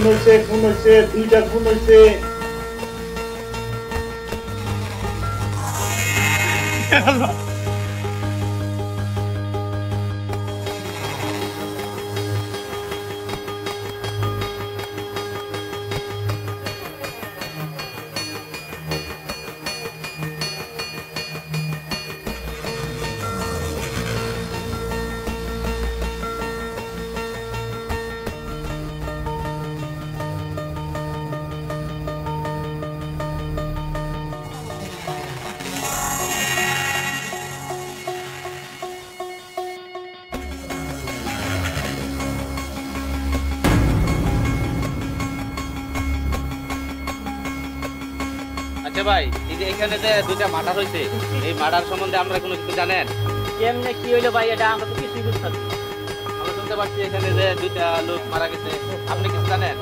খুন হয়েছে, দুইটা খুন হয়েছে। আচ্ছা ভাই, এই যে এখানে যে দুইটা মার্ডার হয়েছে, এই মার্ডার সম্বন্ধে আমরা কোনো কিছু জানেন? কেমনে কি হইলো ভাই, এটা আমরা তো কিছুই বুঝতে পারছি না। আমরা শুনতে পাচ্ছি এখানে যে দুইটা লোক মারা গেছে, আপনি কিছু জানেন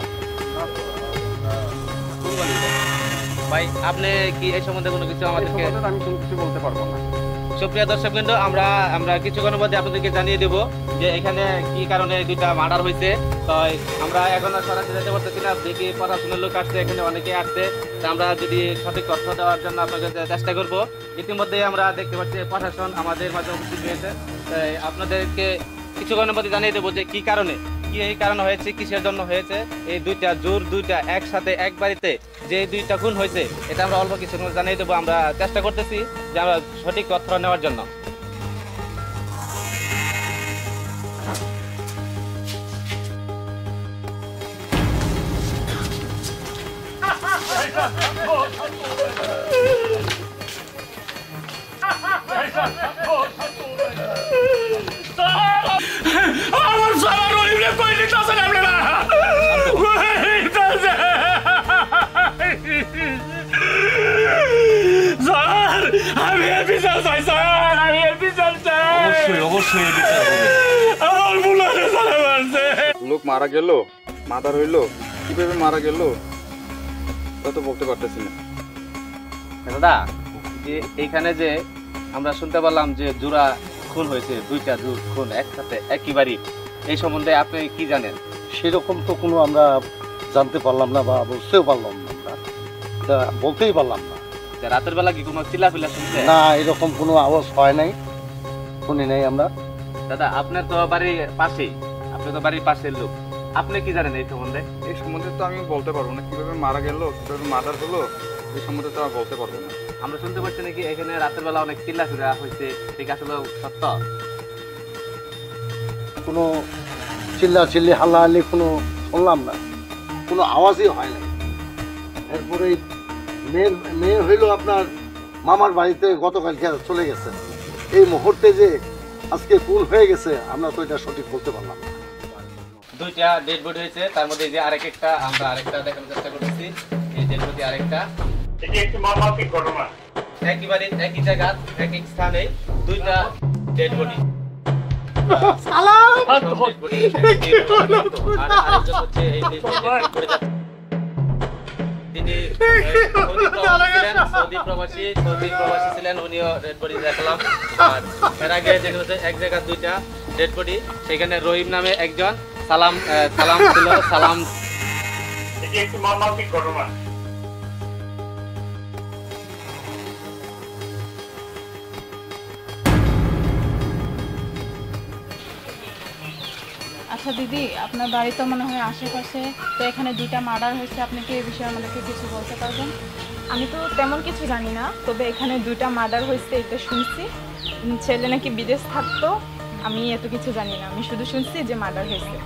ভাই? আপনি কি এই সম্বন্ধে কোনো কিছু আমাদেরকে? আমি কোনো কিছু বলতে পারবো না। সুপ্রিয় দর্শক বিন্দু, আমরা কিছুক্ষণের মধ্যে আপনাদেরকে জানিয়ে দেব যে এখানে কি কারণে দুইটা মার্ডার হয়েছে। তো আমরা এখন আর সরাসরি যেতে পারতেছি না, দেখি পড়াশোনার লোক আসছে, এখানে অনেকে আসছে। তো আমরা যদি সঠিক তথ্য দেওয়ার জন্য আপনাকে চেষ্টা করব। ইতিমধ্যে আমরা দেখতে পাচ্ছি প্রশাসন আমাদের মাঝে উপস্থিত হয়েছে। আপনাদেরকে কিছুক্ষণের মধ্যে জানিয়ে দেবো যে কি কারণে, কি এই কারণ হয়েছে, কিসের জন্য হয়েছে। এই দুইটা একসাথে এক বাড়িতে যে দুইটা খুন হয়েছে, এটা আমরা অল্প কিছু জানিয়ে দেবো। আমরা চেষ্টা করতেছি যে আমরা সঠিক তথ্য নেওয়ার জন্য। আমার সারা রহিমরে কই দিতেছেন আপনারা? স্যার, আমি এর বিচার চাই স্যার, আমি এর বিচার চাই। অবশ্যই এর বিচার হবে। আমার বুলারে সারা মারছে। লোক মারা গেল, মার্ডার হইলো, কিভাবে মারা গেল তা তো বলতে পারতেছি না। দাদা, যে এইখানে যে আমরা শুনতে পারলাম যে জোড়া খুন হয়েছে, দুইটা খুন একসাথে একই বাড়ি, এই সম্বন্ধে আপনি কি জানেন? সেরকম তো কোনো আমরা জানতে পারলাম না বা বুঝতেও পারলাম না, আমরা তা বলতেই পারলাম না। রাতের বেলা কি কোনো চিল্লাফিল্লা শুনছে? না, এরকম কোনো আওয়াজ হয় নাই, শুনি নাই আমরা। দাদা, আপনার তো বাড়ির পাশেই, আপনি তো বাড়ির পাশের লোক, আপনি কি জানেন এই সম্বন্ধে? এই সম্বন্ধে তো আমি বলতে পারবো না, কিভাবে মারা গেল, কিভাবে মার্ডার হলো, এই সম্বন্ধে তো আমি বলতে পারবো না। আমরা শুনতে পাচ্ছি নাকি এখানে রাতের বেলা অনেক চিল্লাফিল্লা হয়েছে, ঠিক আসলে সত্য? কোনো চিল্লি হাল্লাহাল্লি কোনো শুনলাম না, কোনো আওয়াজই হয় নাই। এরপরে মেয়ে হইল আপনার মামার বাড়িতে গতকালকে চলে গেছে। এই মুহূর্তে যে আজকে খুন হয়ে গেছে, আমরা তো এটা সঠিক বলতে পারলাম না। দুইটা ডেড বডি হয়েছে, তার মধ্যে যে আরেকটা আমরা আরেকটা দেখানোর চেষ্টা করতেছি। এই ডেড বডি আরেকটা, এটি একটি মর্মান্তিক ঘটনা। একই বাড়ি একই জায়গা একই স্থানে দুইটা ডেড বডি। তিনি সৌদি প্রবাসী ছিলেন, উনিও ডেড বডি দেখলাম। আর এর আগে যেখানে এক জায়গায় দুইটা ডেড বডি, সেখানে রহিম নামে একজন, সালাম ছিল, সালাম। এটি একটি মর্মান্তিক ঘটনা। আচ্ছা দিদি, আপনার বাড়ি তো মনে হয় আশেপাশে, তো এখানে দুইটা মার্ডার হয়েছে, আপনি কি এই বিষয়ে আমাদেরকে কিছু বলতে পারবেন? আমি তো তেমন কিছু জানি না, তবে এখানে দুইটা মার্ডার হয়েছে এটা শুনছি। ছেলে নাকি বিদেশ থাকতো, আমি এত কিছু জানি না, আমি শুধু শুনছি যে মার্ডার হয়েছে।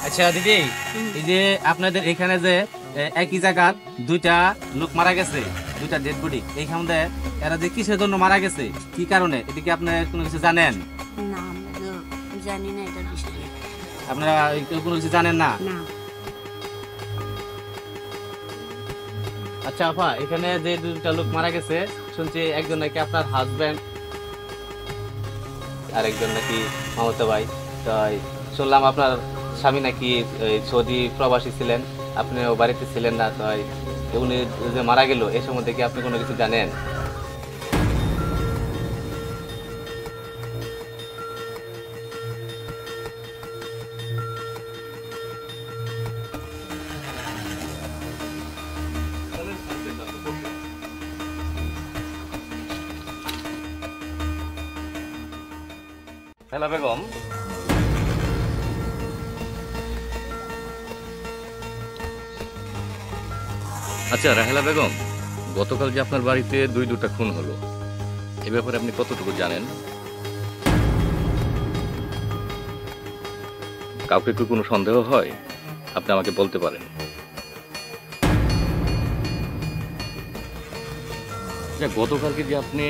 আচ্ছা দিদি, এই যে আপনাদের এখানে যে একই জায়গার দুইটা লোক মারা গেছে, দুইটা ডেড বডি, এইখানে এরা যে কিসের জন্য মারা গেছে, কি কারণে, এদিকে আপনি কোনো কিছু জানেন? না, আমরা তো জানি না এটার বিষয়ে। আপনারা কোনো কিছু জানেন না? না। আচ্ছা আপা, এখানে যে দুইটা লোক মারা গেছে, শুনছি একজন নাকি আপনার হাজবেন্ড, আর একজন নাকি মামাতো ভাই। তাই শুনলাম আপনার স্বামী নাকি সৌদি প্রবাসী ছিলেন, আপনিও বাড়িতে ছিলেন না, তাই উনি যে মারা গেল এই সম্বন্ধে কি আপনি কোনো কিছু জানেন? হেলা বেগম, আচ্ছা রাহেলা বেগম, গতকাল যে আপনার বাড়িতে দুটা খুন হলো, এ ব্যাপারে আপনি কতটুকু জানেন? কাউকে কি কোনো সন্দেহ হয়? আপনি আমাকে বলতে পারেন। গতকালকে যে আপনি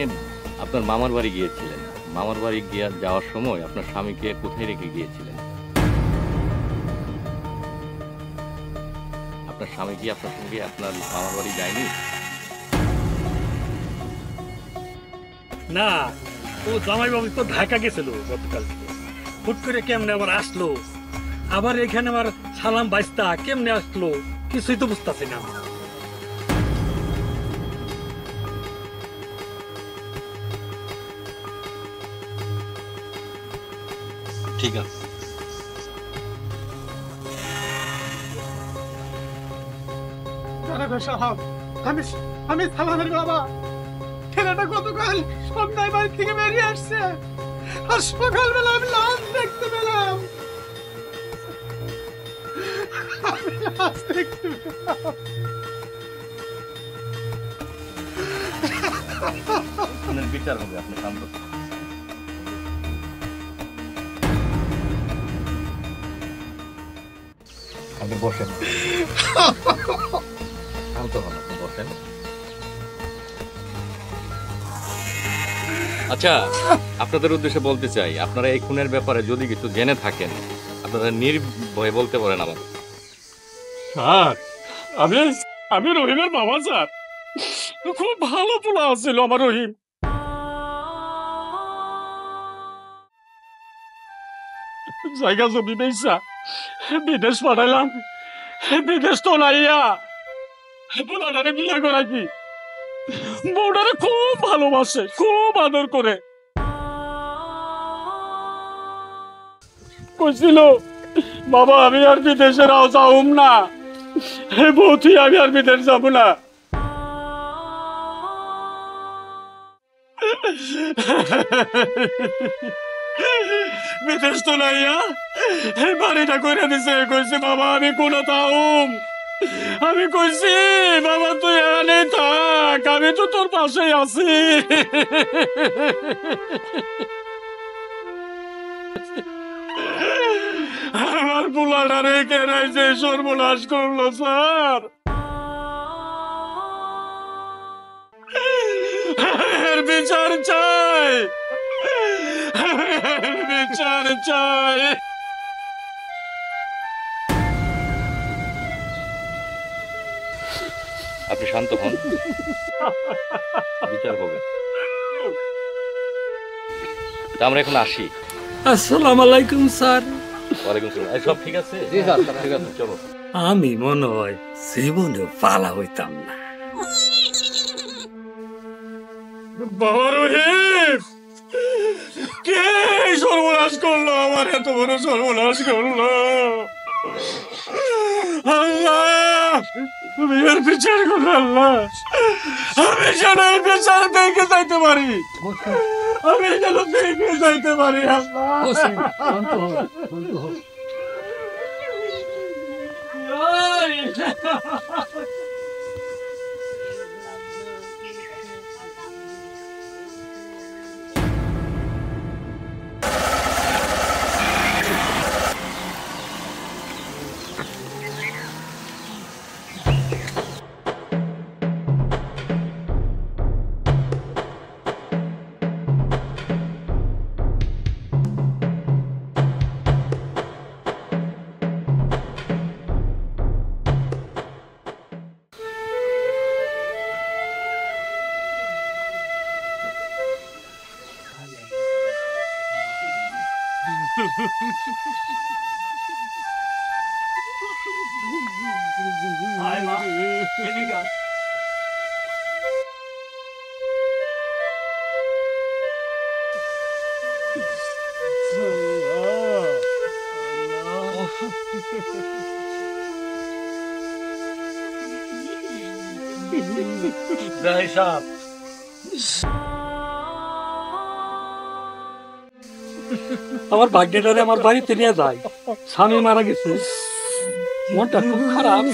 আপনার মামার বাড়ি গিয়েছিলেন, মামার বাড়ি যাওয়ার সময় আপনার স্বামীকে কোথায় রেখে গিয়েছিলেন? আপনার স্বামী কি আপনার সঙ্গে আপনার মামার বাড়ি যায়নি? না, ও জামাইবাবু তো ঢাকা গেছিল গতকাল। হুট করে কেমনে আবার আসলো, আবার এখানে আবার সালাম বাইস্তা কেমনে আসলো, কিছুই তো বুঝতেছি না। ঠিক আছে, আমি সালামের বাবা। ছেলেটা গতকাল সন্ধ্যায় বাড়ি থেকে বেরিয়ে আসছে, আর সকালবেলা আমি লাশ দেখতে পেলাম। আপনার বিচার হবে, আপনি শান্ত হন। আপনি বসেন, শান্ত হন, আপনি বসেন। আচ্ছা, আপনাদের উদ্দেশ্যে বলতে চাই, আপনারা এই খুনের ব্যাপারে যদি কিছু জেনে থাকেন, আপনারা নির্ভয়ে বলতে পারেন আমাকে। স্যার, আমি রহিমের বাবা স্যার। খুব ভালো পোলা ছিল আমার রহিম। জায়গা জমি বেচা বিদেশ পাঠাইলাম, বিদেশ তো নাইয়া পোলাটারে বিয়ে করাইছি। বউটারে খুব ভালোবাসে, খুব আদর করে। কইছিল, বাবা আমি আর বিদেশে যাও না, বউথি আমি আর বিদেশ যাব না। বিদেশ তো নাইয়া বাড়িটা করে দিছে। কইছে বাবা আমি কোন তাউম। আমি কইছি বাবা তুই এখানে থাক, আমি তো তোর পাশেই আছি। আমার পোলাটা রেখে যে সর্বনাশ করলো স্যার। বিচার চাই, বিচার চাই। আপনি শান্ত হন, বিচার হবে। তা আমরা এখন আসি। আসসালামু আলাইকুম স্যার। ওয়ালাইকুম সালাম। সব ঠিক আছে? জি স্যার, ঠিক আছে, চলো। আমি মনে হয় জীবনে পালা হইতাম না। বাবা রহিম, কে সর্বনাশ করলো আমার, এত বড় সর্বনাশ করলো? আল্লাহ তুমি এর বিচার করো আল্লাহ। আমি যেন এর বিচার দেখে যাইতে পারি, আমি যেন দেখে যাইতে পারি আল্লাহ। Dai sharp. আমার ভাগ্যটারে আমার বাড়িতে নিয়ে যায়, স্বামী মারা গেছে, মনটা খুব খারাপ।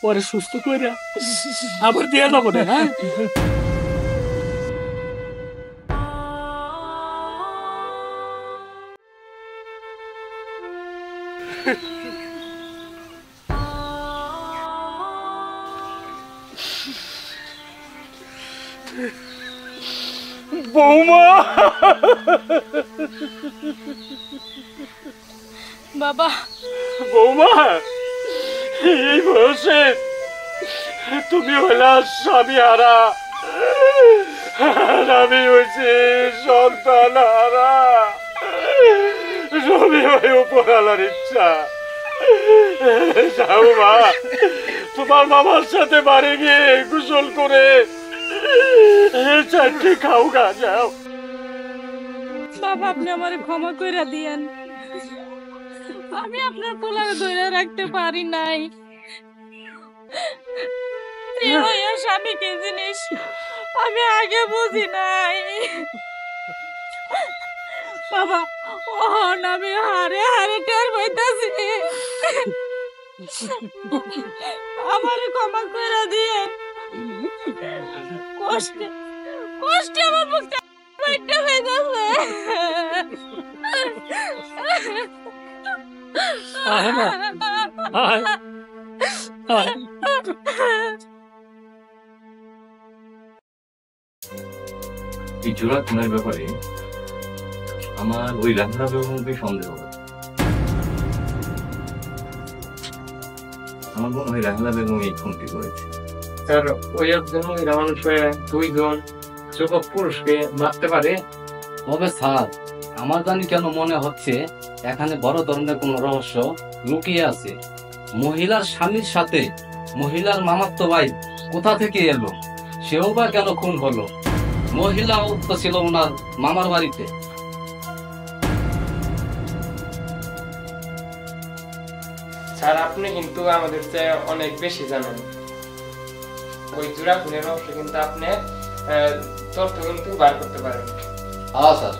পরে সুস্থ করে আবার দিয়ে যাবো না। হ্যাঁ, বৌমা, বাবা বৌমা, এই বয়সে তুমি হইলা স্বামী হারা, আর আমি হয়েছি সন্তান হারা। রবি হয়ে উপরালার ইচ্ছা। যাও মা, তোমার মামার সাথে বাড়ি গিয়ে গোসল করে চারটে খাও গা, যাও। বাবা আপনি আমারে ক্ষমা কইরা দিয়েন, আমি আপনার পোলারে ধরে রাখতে পারি নাই। স্বামী কি জিনিস আমি আগে বুঝি নাই। বাবা আমি হারে হারে টের পাইতাছি, আমারে ক্ষমা কইরা দিয়েন। কষ্টে কষ্টে আমার বুকটা ফাইটা হয়ে যাচ্ছে। আয় না, আয়, আয়। এই জোড়া খুনের ব্যাপারে আমার ওই রান্না বেগমকে সন্দেহ হয়। আমার মনে হয় রান্না বেগম এই খুনটি করেছে। স্যার ওই একজন এরা মানুষ হয়ে দুইজন যুবক পুরুষকে মারতে পারে? তবে স্যার আমার জানি কেন মনে হচ্ছে এখানে বড় ধরনের কোন রহস্য লুকিয়ে আছে। মহিলার স্বামীর সাথে মহিলার মামাতো ভাই কোথা থেকে এলো, সেও বা কেন খুন হলো? মহিলাও তো ছিল ওনার মামার বাড়িতে। স্যার আপনি কিন্তু আমাদের চেয়ে অনেক বেশি জানেন। ওই জোড়া খুনের রহস্য কিন্তু আপনি তথ্য কিন্তু বার করতে পারেন। হ্যাঁ স্যার।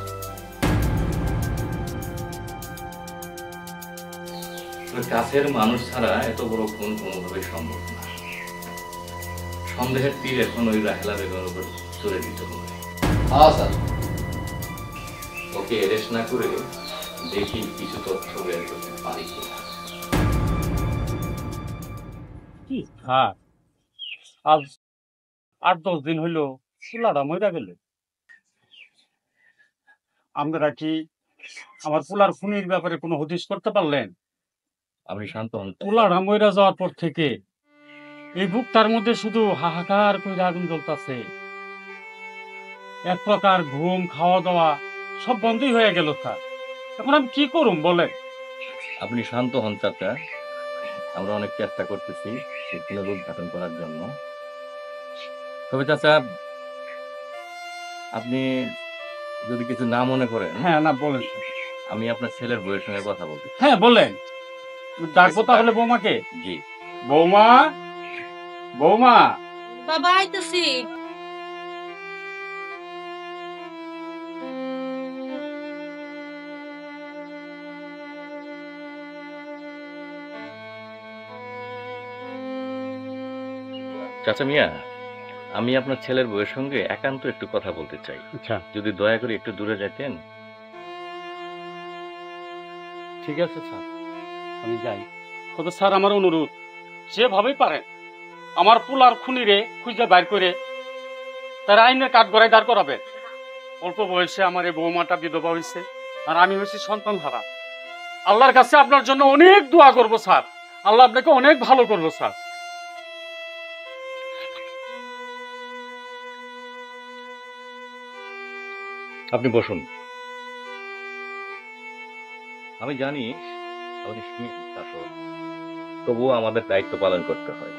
কাছের মানুষ ছাড়া এত বড় খুন কোনোভাবে সম্ভব না। সন্দেহের তীর এখন ওই রাহেলা বেগমের উপর চলে দিতে হবে। হ্যাঁ স্যার। ওকে অ্যারেস্ট না করে দেখি কিছু তথ্য বের করতে পারি কিনা। হ্যাঁ, আজ 8-10 দিন হইল পোলাটা মইরা গেলে। আপনারা কি আমার পোলার খুনির ব্যাপারে কোনো হদিস করতে পারলেন? আপনি শান্ত হন। পোলাটা মইরা যাওয়ার পর থেকে এই বুকটার মধ্যে শুধু হাহাকার করে আগুন জ্বলতেছে। এক প্রকার ঘুম, খাওয়া দাওয়া সব বন্ধই হয়ে গেল স্যার। এখন আমি কি করুম বলেন? আপনি শান্ত হন চাচা, আমরা অনেক চেষ্টা করতেছি সেই খুনের উদ্ঘাটন করার জন্য। তবে চাচা আপনি যদি কিছু না মনে করেন। হ্যাঁ, না বলেন। আমি আপনার ছেলের বউয়ের সঙ্গে কথা বলতে। হ্যাঁ বলেন। ডাকবো তাহলে বৌমাকে? জি। বৌমা, বৌমা। বাবা আইতাছি। চাচা মিয়া, আমি আপনার ছেলের বউয়ের সঙ্গে একান্ত একটু কথা বলতে চাই। আচ্ছা, যদি দয়া করে একটু দূরে যেতেন। ঠিক আছে স্যার, আমি যাই। তবে স্যার আমার অনুরোধ, যেভাবেই পারেন আমার পোলার খুনিরে খুঁজে বাইর করে তার আইনের কাঠ গড়ায় দাঁড় করাবেন। অল্প বয়সে আমার এই বৌমাটা বিধবা হয়েছে, আর আমি হয়েছি সন্তান হারা। আল্লাহর কাছে আপনার জন্য অনেক দোয়া করবো স্যার। আল্লাহ আপনাকে অনেক ভালো করবো স্যার। আপনি বসুন। আমি জানি আমাদের শাসক, তবুও আমাদের দায়িত্ব পালন করতে হয়।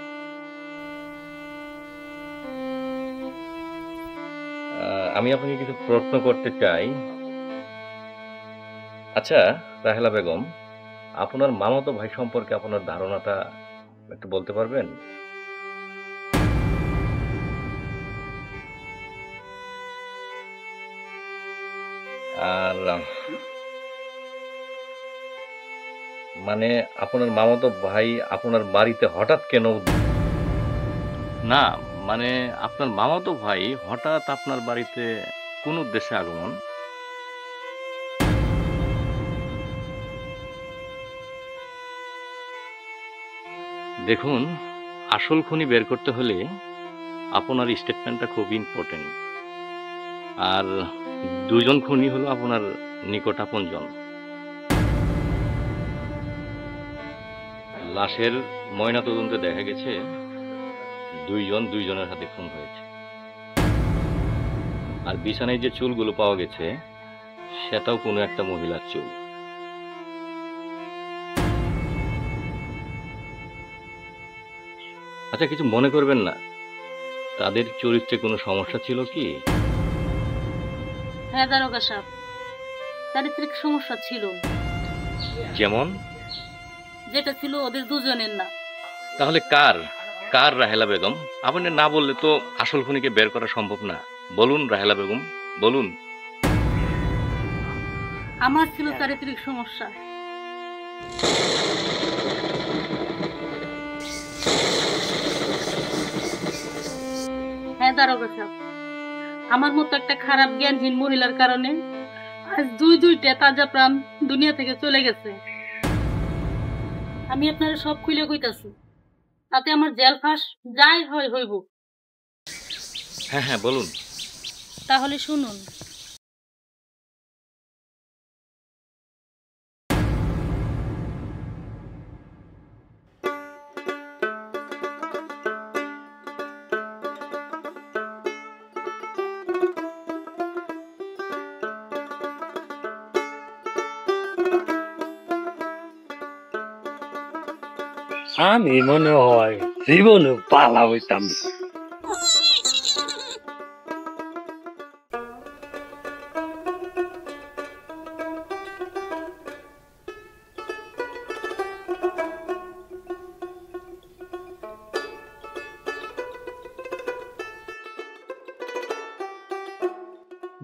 আমি আপনাকে কিছু প্রশ্ন করতে চাই। আচ্ছা রাহেলা বেগম, আপনার মামাতো ভাই সম্পর্কে আপনার ধারণাটা একটু বলতে পারবেন? আর মানে আপনার মামাতো ভাই আপনার বাড়িতে হঠাৎ কেন? না মানে আপনার মামাতো ভাই হঠাৎ আপনার বাড়িতে কোন উদ্দেশ্যে আগমন? দেখুন, আসল খুনি বের করতে হলে আপনার স্টেটমেন্টটা খুব ইম্পর্টেন্ট। আর দুজন খুনি হলো আপনার নিকট আপনজন। লাশের ময়নাতদন্তে দেখা গেছে দুইজনের হাতে খুন হয়েছে। আর বিছানায় যে চুলগুলো পাওয়া গেছে সেটাও কোনো একটা মহিলার চুল। আচ্ছা, কিছু মনে করবেন না, তাদের চরিত্রে কোনো সমস্যা ছিল কি? হ্যাঁ দারোগা সাহেব, চারিত্রিক সমস্যা ছিল। যেমন? যেটা ছিল ওদের দুজনের না। তাহলে কার রাহেলা বেগম? আপনি না বললে তো আসল খুনিকে বের করা সম্ভব না। বলুন রাহেলা বেগম, বলুন। আমার ছিল চারিত্রিক সমস্যা। হ্যাঁ দারোগা সাহেব, আমার মতো একটা খারাপ জ্ঞানহীন মহিলার কারণে আজ দুইটা তাজা প্রাণ দুনিয়া থেকে চলে গেছে। আমি আপনারা সব খুলে কইতাছি, তাতে আমার জেল ফাঁস যাই হইব। হ্যাঁ হ্যাঁ বলুন। তাহলে শুনুন। আমি মনে হয় জীবনে পালা হইতাম।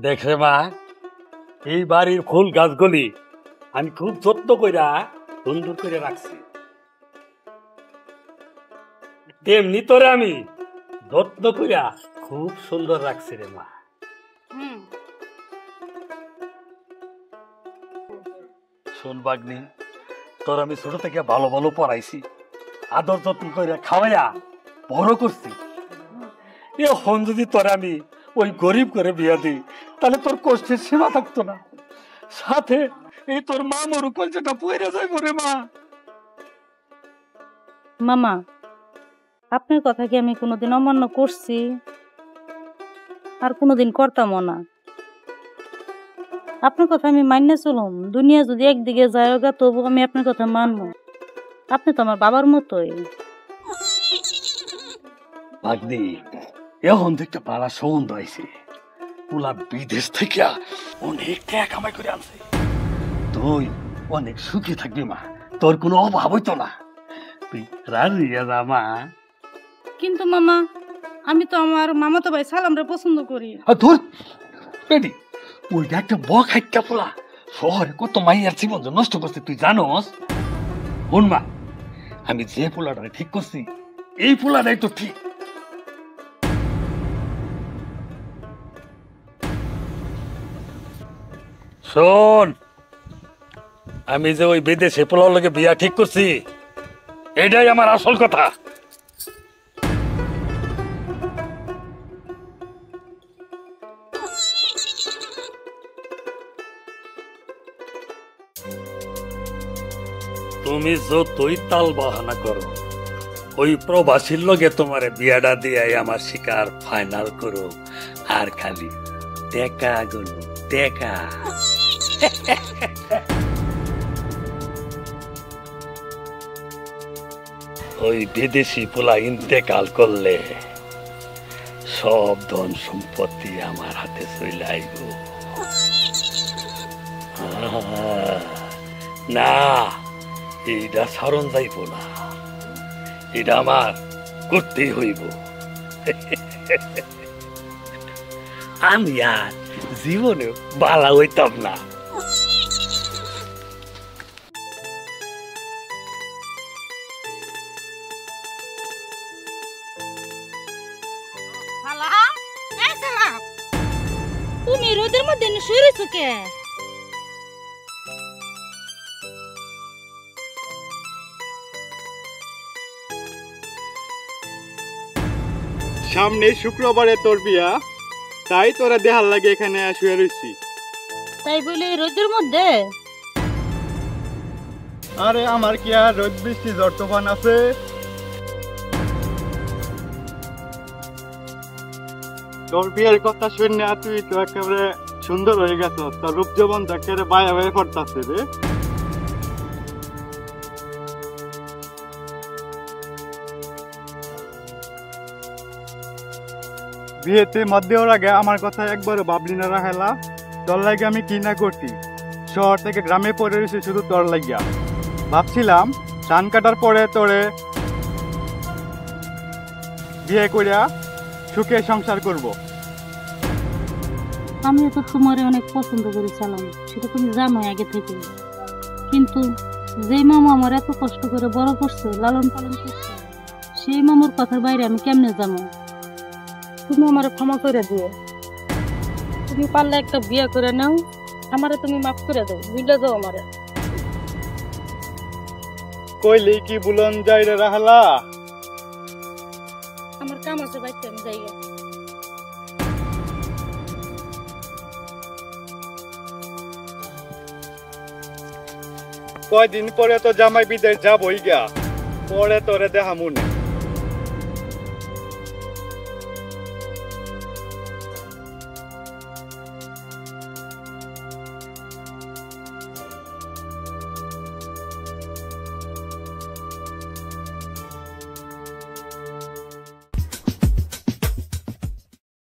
দেখে মা, এই বাড়ির ফুল গাছগুলি আমি খুব যত্ন কইরা সুন্দর করে রাখছি। তেমনি তোরে আমি যত্ন কইরা খুব সুন্দর রাখছি রে মা। শোন বাগনি, তোর আমি ছোট থেকে ভালো ভালো পড়াইছি, আদর যত্ন করে খাওয়াইয়া বড় করছি। এখন যদি তোর আমি ওই গরিব করে বিয়া দিই তাহলে তোর কষ্টের সীমা থাকতো না। সাথে এই তোর মা মরু কলচাটা পয়রা যাইব রে মা। মামা, আপনার কথা কি আমি কোনোদিন অমান্য করছি? আর কোনোদিন করতামও না। আপনার কথা আমি মান্য চলুম। দুনিয়া যদি একদিকে যায় গা, তবু আমি আপনার কথা মানব। আপনি তো আমার বাবার মতোই। ভাগ্নি, এখন দেখতে পাড়া সৌন্দ আইছে, পুলা বিদেশ থেকে অনেক টাকা কামাই করে আনছে। তুই অনেক সুখী থাকবি মা, তোর কোনো অভাব হইতো না। তুই রাজি যা মা। কিন্তু মামা, আমি তো আমার মামাতো ভাই সালামরে পছন্দ করি। ধর পেটি, ওইটা একটা বখাইটা পোলা শহরে কত মাইয়ার জীবন নষ্ট করছে তুই জানোস? শোন মা, আমি যে পোলাটা ঠিক করছি এই পোলাটাই তো ঠিক। শোন, আমি যে ওই বিদেশে পোলার লগে বিয়া ঠিক করছি এটাই আমার আসল কথা। তুমি যতই তাল বাহানা করো, ওই প্রবাসীর লগে তোমার বিয়াটা দিয়ে আমার শিকার ফাইনাল করো। আর খালি টেকা গুলো টেকা। ওই বিদেশি পোলা ইন্তেকাল করলে সব ধন সম্পত্তি আমার হাতে চলে আইব। না, এইটা সারণ যাইব না, এটা আমার করতেই হইব। আমি আর জীবনে বালা হইতাম না। তুমি রোদের মধ্যে শুয়ে রয়েছো কে? সামনে শুক্রবারে তোর বিয়া, তাই তোরা দেহার লাগে এখানে শুয়ে রইছি। তাই বলে রোদের মধ্যে? আরে আমার কি আর রোদ বৃষ্টি ঝড় তুফান আছে? তোর বিয়ের কথা শুনে তুই তো একেবারে সুন্দর হয়ে গেছ, তোর রূপ যৌবন তো একেবারে বায়া হয়ে পড়তাছে রে। বিয়েতে মত দেওয়ার আগে আমার কথা একবারও ভাবলি না রাহেলা? তোর লাগে আমি কি না করছি, শহর থেকে গ্রামে পড়ে রয়েছে শুধু তোর লাগিয়া। ভাবছিলাম ধান কাটার পরে তোরে বিয়ে করিয়া সুখে সংসার করব। আমি তো তোমারে অনেক পছন্দ করেছিলাম, সেটা তুমি জানো আগে থেকে। কিন্তু যে মামা আমার এত কষ্ট করে বড় করছে, লালন পালন করছে, সেই মামার কথার বাইরে আমি কেমনে যাবো? তুমি আমার ক্ষমা করে দিও। তুমি পারলে একটা বিয়ে করে নাও, আমারে তুমি মাফ করে দাও, বুঝলে দাও আমারে। কইলি কি বুলন যাই রে রাহলা? আমার কাম আছে বাইতে, আমি যাই। কয়দিন পরে তো জামাই বিদেশ যাবই গা, পরে তোরে দেখামুনে।